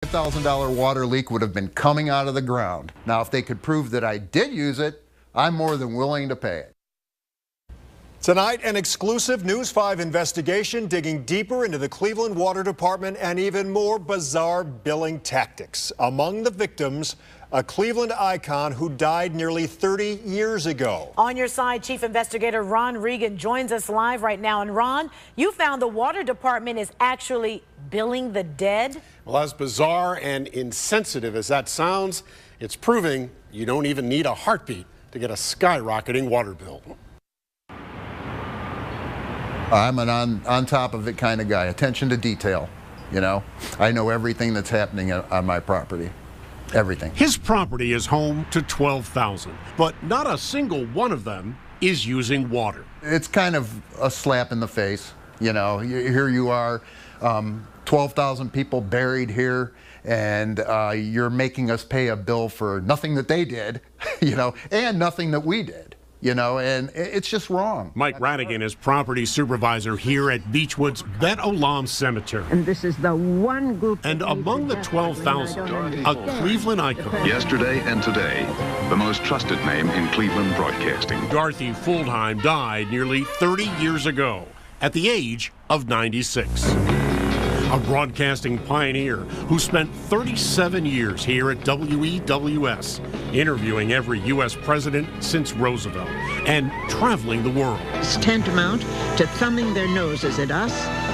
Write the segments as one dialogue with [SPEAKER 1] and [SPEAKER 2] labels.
[SPEAKER 1] $1,000 water leak would have been coming out of the ground. Now, if they could prove that I did use it, I'm more than willing to pay it.
[SPEAKER 2] Tonight, an exclusive News 5 investigation digging deeper into the Cleveland Water Department and even more bizarre billing tactics. Among the victims, a Cleveland icon who died nearly 30 years ago.
[SPEAKER 3] On your side, Chief Investigator Ron Regan joins us live right now. And Ron, you found the Water Department is actually billing the dead?
[SPEAKER 4] Well, as bizarre and insensitive as that sounds, it's proving you don't even need a heartbeat to get a skyrocketing water bill.
[SPEAKER 1] I'm an on top of it kind of guy. Attention to detail, you know. I know everything that's happening on my property. Everything.
[SPEAKER 5] His property is home to 12,000, but not a single one of them is using water.
[SPEAKER 1] It's kind of a slap in the face, you know. Here you are, 12,000 people buried here, and you're making us pay a bill for nothing that they did, you know, and nothing that we did. You know, and it's just wrong.
[SPEAKER 5] Mike Radigan is property supervisor here at Beechwood's Bet Olam Cemetery.
[SPEAKER 6] And this is the one group.
[SPEAKER 5] And among the 12,000, a Cleveland icon.
[SPEAKER 7] Yesterday and today, the most trusted name in Cleveland broadcasting.
[SPEAKER 5] Dorothy Fuldheim died nearly 30 years ago at the age of 96. A broadcasting pioneer who spent 37 years here at WEWS, interviewing every U.S. president since Roosevelt and traveling the world.
[SPEAKER 6] It's tantamount to thumbing their noses at us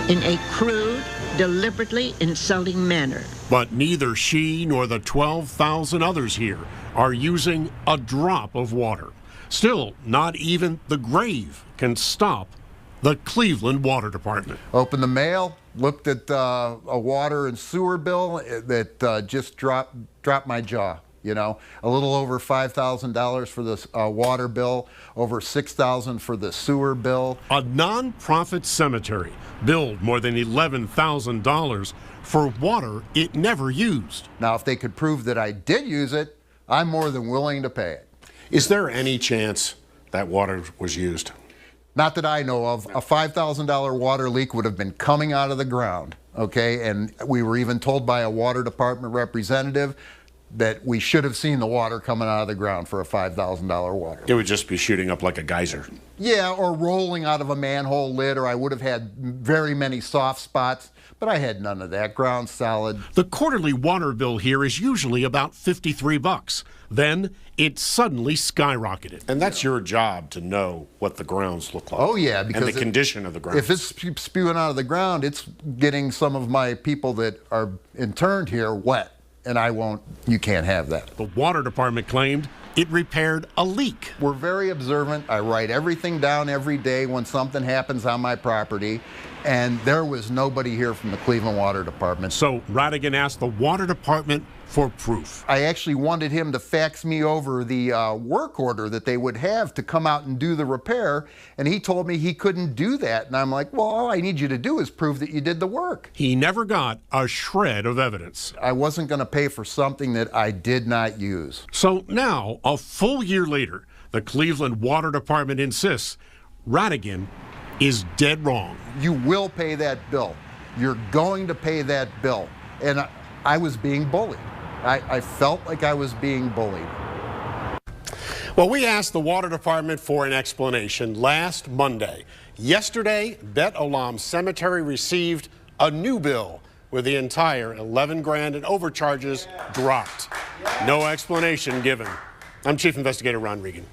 [SPEAKER 6] in a crude, deliberately insulting manner.
[SPEAKER 5] But neither she nor the 12,000 others here are using a drop of water. Still, not even the grave can stop the Cleveland Water Department.
[SPEAKER 1] Opened the mail, looked at a water and sewer bill that just dropped my jaw. You know, a little over $5,000 for this water bill, over $6,000 for the sewer bill.
[SPEAKER 5] A non-profit cemetery billed more than $11,000 for water it never used.
[SPEAKER 1] Now, if they could prove that I did use it, I'm more than willing to pay it.
[SPEAKER 4] Is there any chance that water was used?
[SPEAKER 1] Not that I know of. A $5,000 water leak would have been coming out of the ground, okay? And we were even told by a water department representative that we should have seen the water coming out of the ground for a $5,000 water.
[SPEAKER 4] It would just be shooting up like a geyser.
[SPEAKER 1] Yeah, or rolling out of a manhole lid, or I would have had very many soft spots, but I had none of that. Ground solid.
[SPEAKER 5] The quarterly water bill here is usually about $53. Then it suddenly skyrocketed.
[SPEAKER 4] And that's your job to know what the grounds look like.
[SPEAKER 1] Oh yeah, because
[SPEAKER 4] and the condition of the ground.
[SPEAKER 1] If it's spewing out of the ground, it's getting some of my people that are interned here wet. And you can't have that.
[SPEAKER 5] The water department claimed it repaired a leak.
[SPEAKER 1] We're very observant. I write everything down every day when something happens on my property. And there was nobody here from the Cleveland Water Department.
[SPEAKER 5] So Radigan asked the water department for proof.
[SPEAKER 1] I actually wanted him to fax me over the work order that they would have to come out and do the repair, and he told me he couldn't do that. And I'm like, well, all I need you to do is prove that you did the work.
[SPEAKER 5] He never got a shred of evidence.
[SPEAKER 1] I wasn't going to pay for something that I did not use.
[SPEAKER 5] So now, a full year later, the Cleveland Water Department insists Radigan is dead wrong.
[SPEAKER 1] You will pay that bill. You're going to pay that bill. And I was being bullied. I felt like I was being bullied.
[SPEAKER 4] Well, we asked the water department for an explanation last Monday. Yesterday, Bet Olam Cemetery received a new bill with the entire $11 grand in overcharges dropped. No explanation given. I'm Chief Investigator Ron Regan.